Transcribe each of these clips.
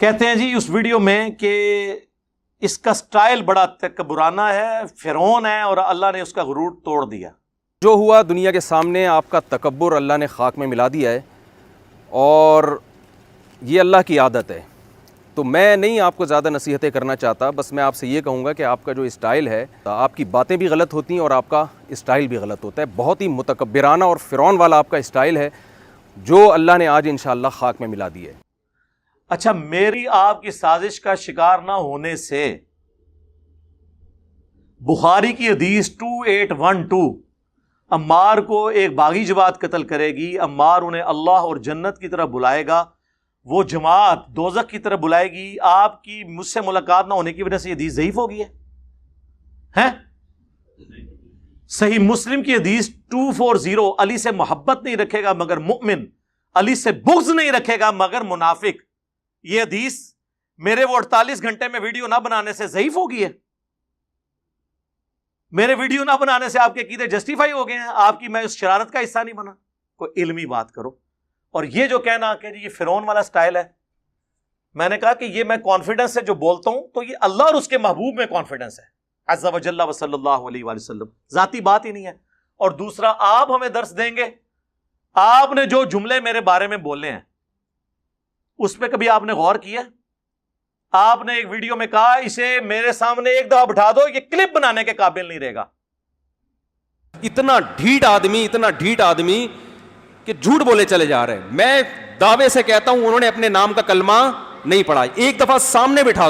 کہتے ہیں جی اس ویڈیو میں کہ اس کا سٹائل بڑا تکبرانہ ہے، فرعون ہے، اور اللہ نے اس کا غرور توڑ دیا۔ جو ہوا دنیا کے سامنے آپ کا تکبر اللہ نے خاک میں ملا دیا ہے، اور یہ اللہ کی عادت ہے۔ تو میں نہیں آپ کو زیادہ نصیحتیں کرنا چاہتا، بس میں آپ سے یہ کہوں گا کہ آپ کا جو اسٹائل ہے، آپ کی باتیں بھی غلط ہوتی ہیں اور آپ کا اسٹائل بھی غلط ہوتا ہے۔ بہت ہی متکبرانہ اور فرعون والا آپ کا اسٹائل ہے، جو اللہ نے آج انشاءاللہ خاک میں ملا دیا ہے۔ اچھا، میری آپ کی سازش کا شکار نہ ہونے سے بخاری کی حدیث 2812 عمار کو ایک باغی جماعت قتل کرے گی، عمار انہیں اللہ اور جنت کی طرف بلائے گا، وہ جماعت دوزخ کی طرف بلائے گی، آپ کی مجھ سے ملاقات نہ ہونے کی وجہ سے یہ حدیث ضعیف ہو گئی ہے؟ صحیح مسلم کی حدیث 240 علی سے محبت نہیں رکھے گا مگر مؤمن، علی سے بغض نہیں رکھے گا مگر منافق، یہ حدیث میرے وہ 48 گھنٹے میں ویڈیو نہ بنانے سے ضعیف ہو گئی ہے؟ میرے ویڈیو نہ بنانے سے آپ کے عقیدے جسٹیفائی ہو گئے ہیں؟ آپ کی میں اس شرارت کا حصہ نہیں بنا؟ کوئی علمی بات کرو۔ اور یہ جو کہنا کہ یہ فرعون والا سٹائل ہے، میں نے کہا کہ یہ میں کانفیڈنس سے جو بولتا ہوں تو یہ اللہ اور اس کے محبوب میں کانفیڈنس ہے، عز و جل و صلی اللہ علیہ وآلہ وسلم، ذاتی بات ہی نہیں ہے۔ اور دوسرا، آپ ہمیں درس دیں گے؟ آپ نے جو جملے میرے بارے میں بولے ہیں اس پہ کبھی آپ نے غور کیا؟ آپ نے ایک ویڈیو میں کہا اسے میرے سامنے ایک دفعہ بٹھا دو، یہ کلپ بنانے کے قابل نہیں رہے گا۔ اتنا ڈھیٹ آدمی کہ جھوٹ بولے چلے جا رہے ہیں۔ میں دعوے سے کہتا ہوں انہوں نے اپنے نام کا کلمہ نہیں پڑھا۔ ایک دفعہ سامنے بٹھا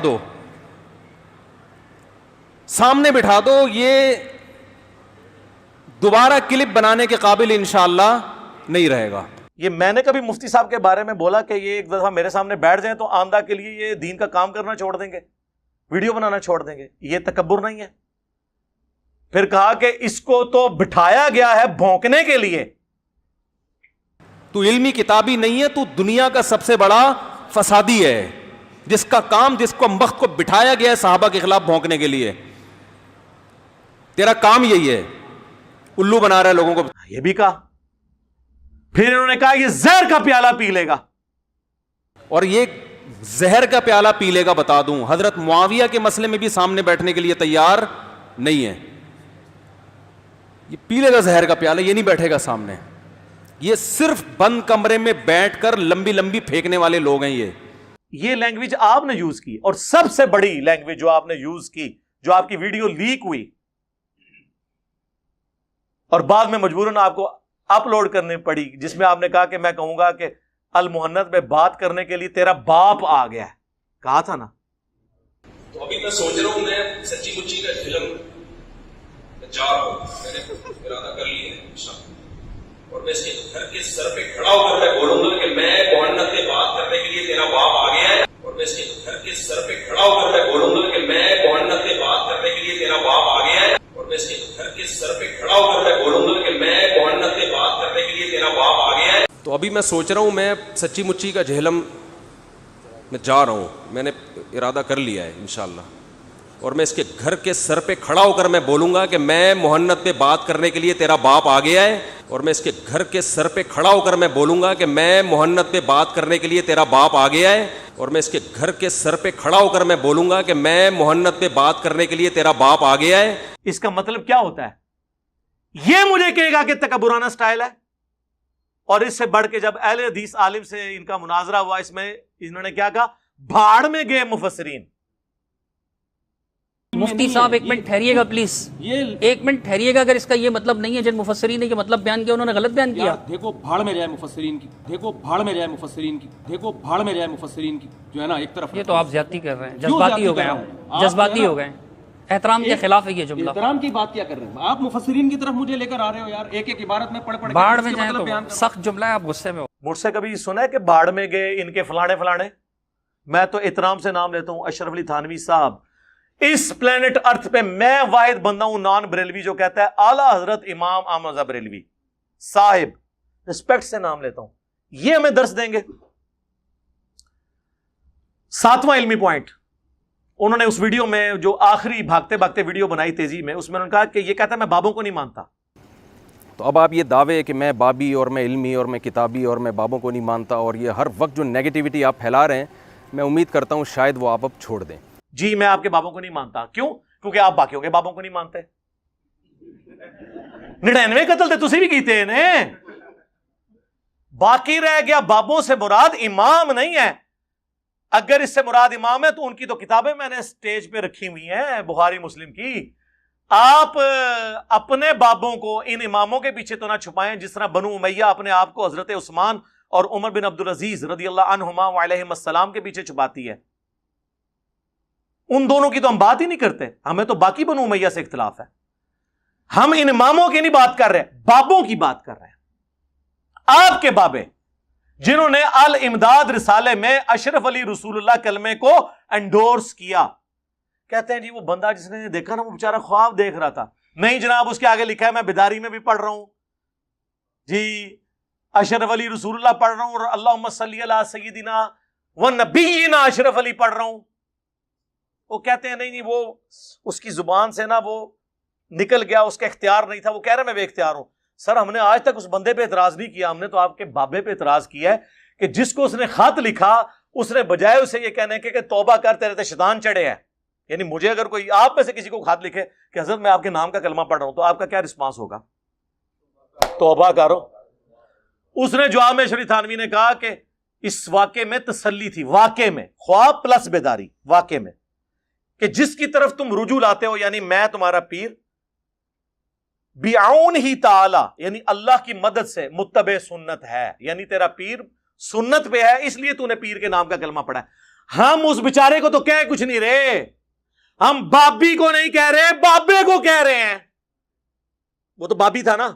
دو، یہ دوبارہ کلپ بنانے کے قابل انشاءاللہ نہیں رہے گا۔ یہ میں نے کبھی مفتی صاحب کے بارے میں بولا کہ یہ ایک دفعہ میرے سامنے بیٹھ جائیں تو آمدہ کے لیے یہ دین کا کام کرنا چھوڑ دیں گے، ویڈیو بنانا چھوڑ دیں گے؟ یہ تکبر نہیں ہے؟ پھر کہا کہ اس کو تو بٹھایا گیا ہے بھونکنے کے لیے۔ تو علمی کتابی نہیں ہے، تو دنیا کا سب سے بڑا فسادی ہے، جس کا کام، جس کو وقت کو بٹھایا گیا ہے صحابہ کے خلاف بھونکنے کے لیے۔ تیرا کام یہی ہے، الو بنا رہا ہے لوگوں کو۔ یہ بھی کہا، پھر انہوں نے کہا یہ زہر کا پیالہ پی لے گا، اور یہ زہر کا پیالہ پی لے گا، بتا دوں حضرت معاویہ کے مسئلے میں بھی سامنے بیٹھنے کے لیے تیار نہیں ہے۔ یہ پی لے گا زہر کا پیالہ، یہ نہیں بیٹھے گا سامنے۔ یہ صرف بند کمرے میں بیٹھ کر لمبی لمبی پھینکنے والے لوگ ہیں۔ یہ لینگویج آپ نے یوز کی، اور سب سے بڑی لینگویج جو آپ نے یوز کی، جو آپ کی ویڈیو لیک ہوئی اور بعد میں مجبوراً آپ کو اپلوڈ کرنی پڑی، جس میں آپ نے کہا کہ میں کہوں گا کہ المحنت میں بات کرنے کے لیے تیرا باپ آ گیا ہے، کہا تھا نا؟ تو ابھی میں سوچ رہا ہوں میں سچی مچی کا فلم جا رہا ہوں، میں نے ارادہ کر لیا ہے انشاءاللہ، اور میں اس کے گھر کے سر پہ کھڑا ہو کر میں بولوں گا کہ میں محنت میں بات کرنے کے لیے تیرا باپ آ گیا ہے، اور میں اس کے گھر کے سر پہ کھڑا ہو کر میں بولوں گا کہ میں محنت میں بات کرنے کے لیے تیرا باپ آ گیا ہے، اور میں اس کے گھر کے سر پہ کھڑا ہو کر میں بولوں گا کہ میں محنت میں بات کرنے کے لیے تیرا باپ آ گیا ہے۔ تو ابھی میں سوچ رہا ہوں میں سچی مچی کا جہلم میں جا رہا ہوں، میں نے ارادہ کر لیا ہے انشاءاللہ، اور میں اس کے گھر کے سر پہ کھڑا ہو کر میں بولوں گا کہ میں محنت پہ بات کرنے کے لیے تیرا باپ آ گیا ہے، اور میں اس کے گھر کے سر پہ کھڑا ہو کر میں بولوں گا کہ میں محنت پہ بات کرنے کے لیے تیرا باپ آ گیا ہے، اور میں اس کے گھر کے سر پہ کھڑا ہو کر میں بولوں گا کہ میں محنت پہ بات کرنے کے لیے تیرا باپ آ گیا ہے۔ اس کا مطلب کیا ہوتا ہے؟ یہ مجھے کہے گا کہ تکبرانہ سٹائل ہے؟ اور اس سے بڑھ کے جب اہل حدیث عالم سے ان کا مناظرہ ہوا، اس میں انہوں نے کیا کہا؟ بھاڑ میں گئے مفسرین۔ مفتی صاحب ایک منٹ ٹھہریے گا پلیز، ایک منٹ ٹھہریے گا۔ اگر اس کا یہ مطلب نہیں ہے جن مفسرین نے یہ مطلب بیان کیا انہوں نے غلط بیان کیا۔ دیکھو بھاڑ میں جائے مفسرین کی، دیکھو بھاڑ میں جائے مفسرین کی، دیکھو بھاڑ میں جائے مفسرین کی، جو ہے نا ایک طرف۔ یہ تو آپ زیادتی کر رہے ہیں، جذباتی ہو گئے ہیں، جذباتی ہو گئے ہیں، احترام کے خلاف ہے یہ جملہ۔ احترام کی بات کیا کر رہے ہیں آپ؟ مفسرین کی طرف مجھے لے کر آ رہے ہو یار، ایک ایک عبارت میں پڑھ پڑھ بھاڑ میں جائیں تو سخت جملہ ہے، آپ غصے میں ہو۔ مجھ سے کبھی سنا ہے کہ بھاڑ میں گئے ان کے فلانے فلانے؟ میں تو احترام سے نام لیتا ہوں اشرف علی تھانوی صاحب۔ اس پلانٹ ارتھ پہ میں واحد بندہ ہوں نان بریلوی جو کہتا ہے اعلیٰ حضرت امام احمد رضا بریلوی صاحب، رسپیکٹ سے نام لیتا ہوں۔ یہ ہمیں درس دیں گے۔ 7واں علمی پوائنٹ، انہوں نے اس ویڈیو میں جو آخری بھاگتے بھاگتے ویڈیو بنائی تیزی میں، اس میں انہوں نے کہا کہ یہ کہتا ہے میں بابوں کو نہیں مانتا۔ تو اب آپ یہ دعوے کہ میں بابی اور میں علمی اور میں کتابی اور میں بابوں کو نہیں مانتا، اور یہ ہر وقت جو نیگیٹیوٹی آپ پھیلا رہے ہیں، میں امید کرتا ہوں شاید وہ آپ اب چھوڑ دیں. جی میں آپ کے بابوں کو نہیں مانتا. کیوں؟ کیونکہ آپ باقیوں کے بابوں کو نہیں مانتے. 99 قتل تے تسی بھی کیتے ہیں. باقی رہ گیا بابوں سے مراد امام نہیں ہے. اگر اس سے مراد امام ہے تو ان کی تو کتابیں میں نے سٹیج پہ رکھی ہوئی ہیں بخاری مسلم کی. آپ اپنے بابوں کو ان اماموں کے پیچھے تو نہ چھپائیں جس طرح بنو امیہ اپنے آپ کو حضرت عثمان اور عمر بن عبدالعزیز رضی اللہ عنہما وعلیہم السلام کے پیچھے چھپاتی ہے. ان دونوں کی تو ہم بات ہی نہیں کرتے. ہمیں تو باقی بنو امیہ سے اختلاف ہے. ہم ان اماموں کی نہیں بات کر رہے, بابوں کی بات کر رہے ہیں. آپ کے بابے جنہوں نے الامداد رسالے میں اشرف علی رسول اللہ کلمے کو انڈورس کیا. کہتے ہیں جی وہ بندہ جس نے دیکھا نا وہ بیچارہ خواب دیکھ رہا تھا. نہیں جناب, اس کے آگے لکھا ہے میں بیداری میں بھی پڑھ رہا ہوں جی, اشرف علی رسول اللہ پڑھ رہا ہوں, اور اللہم صلی علی سیدنا و نبینا اشرف علی پڑھ رہا ہوں. وہ کہتے ہیں نہیں وہ اس کی زبان سے نا وہ نکل گیا, اس کا اختیار نہیں تھا, وہ کہہ رہا میں بے اختیار ہوں. سر ہم نے آج تک اس بندے پہ اعتراض نہیں کیا, ہم نے تو آپ کے بابے پہ اعتراض کیا ہے کہ جس کو اس نے خط لکھا اس نے بجائے اسے یہ کہنے کے کہ توبہ کر تیرے تے شیطان چڑھے ہیں. یعنی مجھے اگر کوئی آپ میں سے کسی کو خط لکھے کہ حضرت میں آپ کے نام کا کلمہ پڑھ رہا ہوں تو آپ کا کیا رسپانس ہوگا؟ توبہ کرو. اس نے جواب میں شریف تھانوی نے کہا کہ اس واقعے میں تسلی تھی, واقعے میں خواب پلس بیداری, واقعے میں کہ جس کی طرف تم رجوع لاتے ہو یعنی میں تمہارا پیر بعون ہی تعالی یعنی اللہ کی مدد سے متبع سنت ہے, یعنی تیرا پیر سنت پہ ہے اس لیے تو نے پیر کے نام کا کلمہ پڑھا ہے. ہم اس بیچارے کو تو کہہ کچھ نہیں رہے, ہم بابی کو نہیں کہہ رہے, بابے کو کہہ رہے ہیں. وہ تو بابی تھا نا,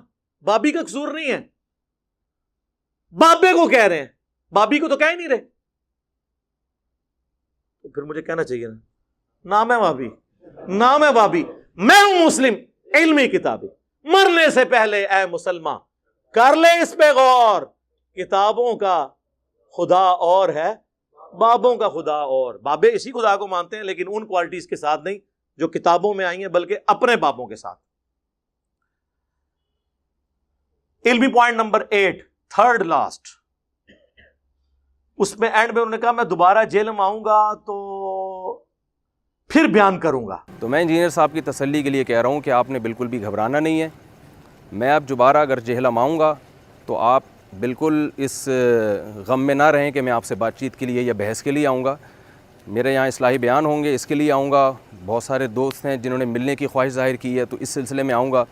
بابی کا قصور نہیں ہے, بابے کو کہہ رہے ہیں, بابی کو تو کہہ ہی نہیں رہے. تو پھر مجھے کہنا چاہیے نا نام ہے بابی, نام ہے بابی, میں ہوں مسلم علمی کتابی, مرنے سے پہلے اے مسلمان کر لے اس پہ غور, کتابوں کا خدا اور ہے بابوں کا خدا اور. بابے اسی خدا کو مانتے ہیں لیکن ان کوالٹیز کے ساتھ نہیں جو کتابوں میں آئی ہیں, بلکہ اپنے بابوں کے ساتھ. علمی پوائنٹ نمبر 8 تھرڈ لاسٹ, اس میں اینڈ میں انہوں نے کہا میں دوبارہ جیل میں آؤں گا تو پھر بیان کروں گا. تو میں انجینئر صاحب کی تسلی کے لیے کہہ رہا ہوں کہ آپ نے بالکل بھی گھبرانا نہیں ہے. میں اب دوبارہ اگر جہلم آؤں گا تو آپ بالکل اس غم میں نہ رہیں کہ میں آپ سے بات چیت کے لیے یا بحث کے لیے آؤں گا. میرے یہاں اصلاحی بیان ہوں گے, اس کے لیے آؤں گا. بہت سارے دوست ہیں جنہوں نے ملنے کی خواہش ظاہر کی ہے, تو اس سلسلے میں آؤں گا.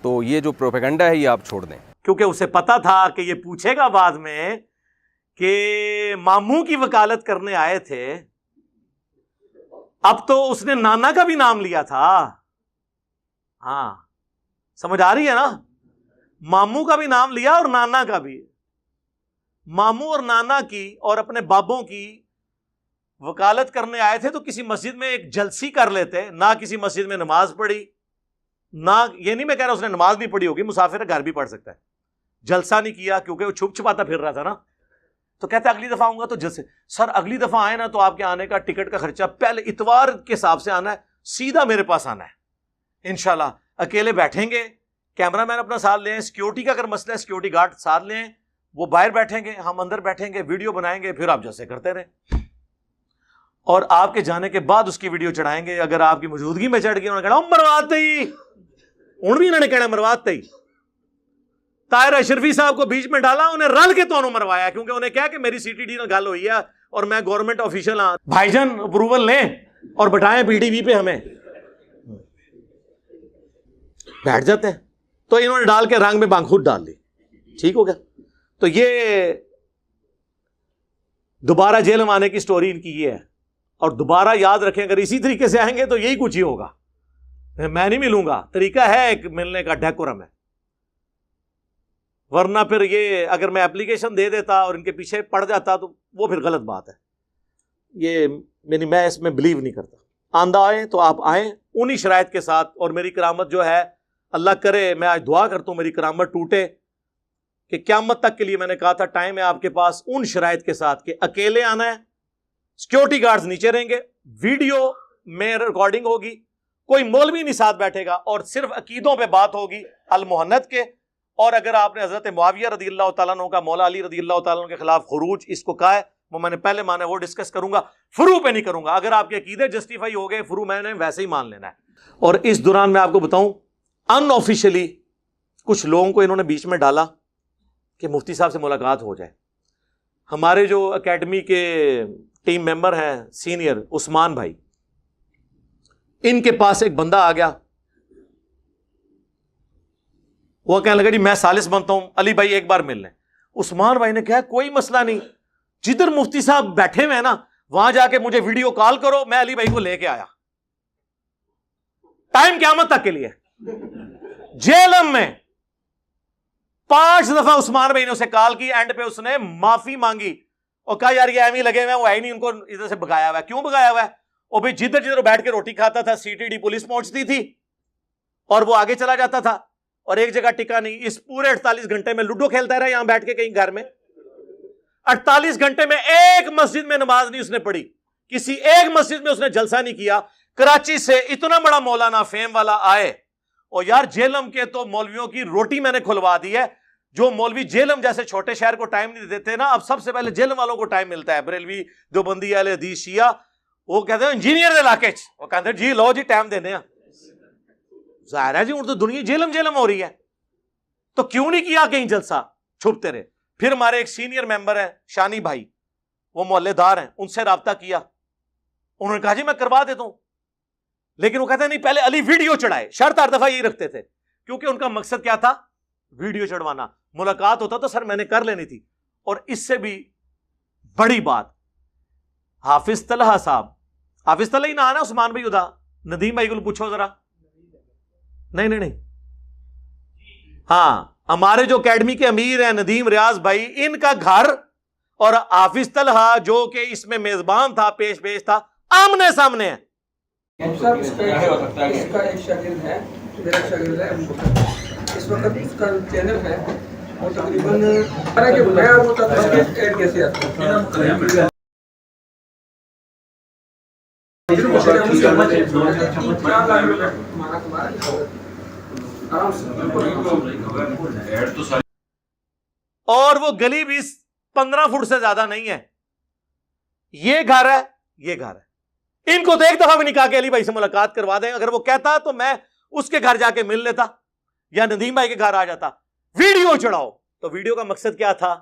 تو یہ جو پروپیگنڈا ہے یہ آپ چھوڑ دیں, کیونکہ اسے پتا تھا کہ یہ پوچھے گا بعد میں کہ ماموں کی وکالت کرنے آئے تھے. اب تو اس نے نانا کا بھی نام لیا تھا. ہاں سمجھ آ رہی ہے نا, ماموں کا بھی نام لیا اور نانا کا بھی. ماموں اور نانا کی اور اپنے بابوں کی وکالت کرنے آئے تھے تو کسی مسجد میں ایک جلسی کر لیتے. نہ کسی مسجد میں نماز پڑھی, نہ یہ نہیں میں کہہ رہا اس نے نماز نہیں پڑھی ہوگی, مسافر گھر بھی پڑھ سکتا ہے. جلسہ نہیں کیا کیونکہ وہ چھپ چھپاتا پھر رہا تھا نا. تو کہتا اگلی دفعہ آؤں گا تو جلسے. سر اگلی دفعہ آئے نا تو آپ کے آنے کا ٹکٹ کا خرچہ پہلے اتوار کے حساب سے آنا ہے, سیدھا میرے پاس آنا ہے انشاءاللہ. اکیلے بیٹھیں گے, کیمرہ مین اپنا ساتھ لیں, سیکیورٹی کا اگر مسئلہ ہے سیکیورٹی گارڈ ساتھ لیں, وہ باہر بیٹھیں گے, ہم اندر بیٹھیں گے, ویڈیو بنائیں گے, پھر آپ جیسے کرتے رہیں. اور آپ کے جانے کے بعد اس کی ویڈیو چڑھائیں گے. اگر آپ کی موجودگی میں چڑھ گئی انہوں نے کہنا مرواتے ہی, ان بھی انہوں نے کہنا مرواتے ہی. طاہر اشرفی صاحب کو بیچ میں ڈالا, انہیں رل کے تو مروایا کیونکہ انہیں کہا کہ میری سی ٹی ڈی نہ گل ہوئی ہے اور میں گورنمنٹ آفیشل ہاں, بھائی جان اپروول لیں اور بٹائیں پی ٹی وی پہ, ہمیں بیٹھ جاتے ہیں. تو انہوں نے ڈال کے رنگ میں بانگ خود ڈال لی, ٹھیک ہو گیا. تو یہ دوبارہ جیل میں آنے کی سٹوری ان کی یہ ہے. اور دوبارہ یاد رکھیں اگر اسی طریقے سے آئیں گے تو یہی کچھ ہی ہوگا. میں نہیں ملوں گا, طریقہ ہے ایک ملنے کا, ڈیکورم ہے. ورنہ پھر یہ اگر میں اپلیکیشن دے دیتا اور ان کے پیچھے پڑ جاتا تو وہ پھر غلط بات ہے. یہ میں اس میں بلیو نہیں کرتا. آندہ آئیں تو آپ آئیں انہی شرائط کے ساتھ. اور میری کرامت جو ہے اللہ کرے, میں آج دعا کرتا ہوں میری کرامت ٹوٹے کہ قیامت تک کے لیے میں نے کہا تھا ٹائم ہے آپ کے پاس ان شرائط کے ساتھ کہ اکیلے آنا ہے, سیکیورٹی گارڈز نیچے رہیں گے, ویڈیو میں ریکارڈنگ ہوگی, کوئی مولوی نہیں ساتھ بیٹھے گا, اور صرف عقیدوں پہ بات ہوگی المحنت کے. اور اگر آپ نے حضرت معاویہ رضی اللہ تعالیٰ عنہ کا مولا علی رضی اللہ تعالیٰ عنہ کے خلاف خروج اس کو کہا ہے, وہ میں نے پہلے مانا وہ ڈسکس کروں گا, فروع پہ نہیں کروں گا. اگر آپ کے عقیدے جسٹیفائی ہو گئے, فروع میں نے ویسے ہی مان لینا ہے. اور اس دوران میں آپ کو بتاؤں, ان آفیشلی کچھ لوگوں کو انہوں نے بیچ میں ڈالا کہ مفتی صاحب سے ملاقات ہو جائے. ہمارے جو اکیڈمی کے ٹیم ممبر ہیں سینئر عثمان بھائی, ان کے پاس ایک بندہ آ گیا, وہ کہنے لگا جی میں ثالث بنتا ہوں, علی بھائی ایک بار مل لیں. عثمان بھائی نے کہا کوئی مسئلہ نہیں, جدھر مفتی صاحب بیٹھے ہوئے ہیں نا وہاں جا کے مجھے ویڈیو کال کرو, میں علی بھائی کو لے کے آیا. ٹائم قیامت تک کے لیے. جیلم میں 5 دفعہ عثمان بھائی نے اسے کال کی, اینڈ پہ اس نے معافی مانگی اور کہا یار یہ ایویں لگے ہوئے ہیں, وہ ہے نہیں, ان کو ادھر سے بگایا ہوا ہے. کیوں بگایا ہوا ہے؟ اور بھائی جدھر جدھر بیٹھ کے روٹی کھاتا تھا سی ٹی ڈی پولیس پہنچتی تھی اور وہ آگے چلا جاتا تھا, اور ایک جگہ ٹکا نہیں. اس پورے 48 گھنٹے میں لوڈو کھیلتا رہا یہاں بیٹھ کے کہیں گھر میں. 48 گھنٹے میں ایک مسجد میں نماز نہیں اس نے پڑھی, کسی ایک مسجد میں اس نے جلسہ نہیں کیا. کراچی سے اتنا بڑا مولانا فیم والا آئے, اور یار جیلم کے تو مولویوں کی روٹی میں نے کھلوا دی ہے. جو مولوی جیلم جیسے چھوٹے شہر کو ٹائم نہیں دیتے نا, اب سب سے پہلے جیلم والوں کو ٹائم ملتا ہے. بریلوی, دیوبندی, اہل حدیث, شیعہ, وہ کہتے ہیں انجینئر علاقے چ, وہ کہتے ہیں جی لو جی ٹائم دینے ہیں. ظاہر ہے جی اردو دنیا جیلم جیلم ہو رہی ہے, تو کیوں نہیں کیا کہیں جلسہ, چھپتے رہے. پھر ہمارے ایک سینئر ممبر ہیں شانی بھائی, وہ محلے دار ہیں, ان سے رابطہ کیا, انہوں نے کہا جی میں کروا دیتا ہوں. لیکن وہ کہتے ہیں نہیں پہلے علی ویڈیو چڑھائے. شرط ہر دفعہ یہی رکھتے تھے, کیونکہ ان کا مقصد کیا تھا, ویڈیو چڑھوانا. ملاقات ہوتا تو سر میں نے کر لینی تھی. اور اس سے بھی بڑی بات, حافظ طلحہ صاحب, حافظ طلحہ ہی نہ آنا, عثمان بھائی ادا, ندیم بھائی کو پوچھو ذرا. نہیں, ہاں ہمارے جو اکیڈمی کے امیر ہیں ندیم ریاض بھائی, ان کا گھر اور حافظ طلحہ جو کہ اس میں میزبان تھا, پیش تھا, آمنے سامنے ہے. اس کا ایک شاگرد ہے, میرا شاگرد ہے, اس وقت اس کا چینل ہے, وہ تقریباً ایڈ کیسے آتا ہے. اور وہ گلی بھی 15 فٹ سے زیادہ نہیں ہے. یہ گھر ہے, یہ گھر ہے. ان کو تو ایک دفعہ بھی نہیں کہا کہ علی بھائی سے ملاقات کروا دیں. اگر وہ کہتا تو میں اس کے گھر جا کے مل لیتا یا ندیم بھائی کے گھر آ جاتا. ویڈیو چڑھاؤ, تو ویڈیو کا مقصد کیا تھا,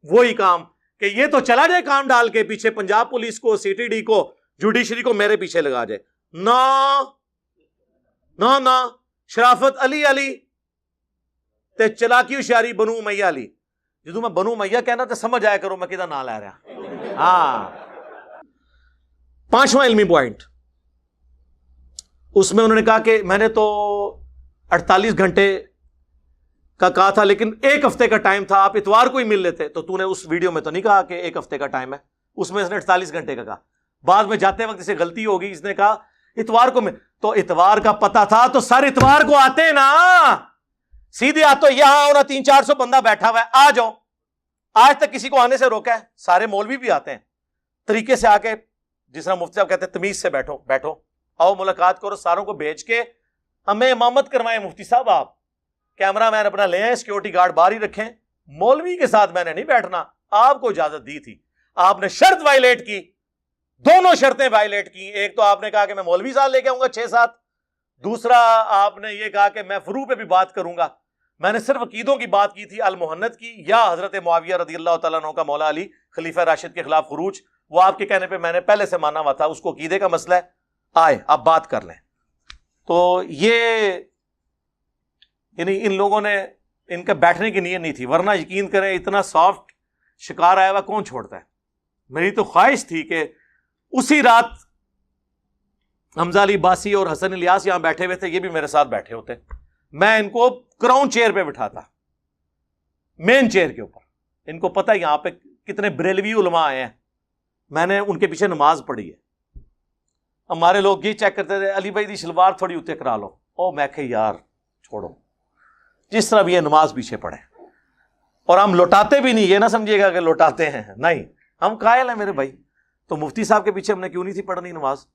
وہی کام کہ یہ تو چلا جائے کام ڈال کے پیچھے پنجاب پولیس کو, سی ٹی ڈی کو, جوڈیشری کو میرے پیچھے لگا جائے. نہ شرافت علی تے چلاکی ہوشیاری بنو امیہ علی. جدو میں بنو امیہ کہنا تو سمجھ آیا کرو میں کدھر نہ لے رہا. ہاں, 5واں علمی پوائنٹ, اس میں انہوں نے کہا کہ میں نے تو 48 گھنٹے کا کہا تھا, لیکن 1 ہفتے کا ٹائم تھا, آپ اتوار کو ہی مل لیتے. تو تو نے اس ویڈیو میں تو نہیں کہا کہ 1 ہفتے کا ٹائم ہے, اس میں اس نے 48 گھنٹے کا کہا. بعد میں جاتے وقت اسے غلطی ہوگی, اس نے کہا اتوار کو میں, تو اتوار کا پتا تھا تو سر اتوار کو آتے نا, سیدھے آتے. یہاں اور 300-400 بندہ بیٹھا ہوا ہے, آ جاؤ. آج تک کسی کو آنے سے روکا ہے؟ سارے مولوی بھی آتے ہیں طریقے سے, آ کے جس طرح مفتی صاحب کہتے ہیں تمیز سے بیٹھو, آؤ ملاقات کرو. ساروں کو بھیج کے ہمیں امامت کروائیں مفتی صاحب, آپ کیمرہ مین اپنا لے آئیں, سیکورٹی گارڈ باہر ہی رکھیں. مولوی کے ساتھ میں نے نہیں بیٹھنا, آپ کو اجازت دی تھی, آپ نے شرط وائلیٹ کی, دونوں شرطیں وائلیٹ کی. ایک تو آپ نے کہا کہ میں مولوی صاحب لے کے آؤں گا 6-7, دوسرا آپ نے یہ کہا کہ میں فروع پہ بھی بات کروں گا. میں نے صرف عقیدوں کی بات کی تھی, المحنت کی, یا حضرت معاویہ رضی اللہ تعالیٰ عنہ کا مولا علی خلیفہ راشد کے خلاف خروج, وہ آپ کے کہنے پہ میں نے پہلے سے مانا ہوا تھا, اس کو عقیدے کا مسئلہ ہے, آئے اب بات کر لیں. تو یہ یعنی ان لوگوں نے, ان کا بیٹھنے کی نیت نہیں تھی, ورنہ یقین کریں اتنا سافٹ شکار آیا ہوا کون چھوڑتا ہے. میری تو خواہش تھی کہ اسی رات حمزہ علی باسی اور حسن الیاس یہاں بیٹھے ہوئے تھے, یہ بھی میرے ساتھ بیٹھے ہوتے, میں ان کو کراؤن چیئر پہ بٹھاتا, مین چیئر کے اوپر. ان کو پتہ یہاں پہ کتنے بریلوی علماء آئے ہیں, میں نے ان کے پیچھے نماز پڑھی ہے. ہمارے لوگ یہ چیک کرتے تھے علی بھائی دی شلوار تھوڑی اتنے کرا لو, او میں کہ یار چھوڑو, جس طرح بھی یہ نماز پیچھے پڑھے. اور ہم لوٹاتے بھی نہیں, یہ نہ سمجھیے گا کہ لوٹاتے ہیں, نہیں, ہم قائل ہیں میرے بھائی. تو مفتی صاحب کے پیچھے ہم نے کیوں نہیں تھی پڑھنی نماز؟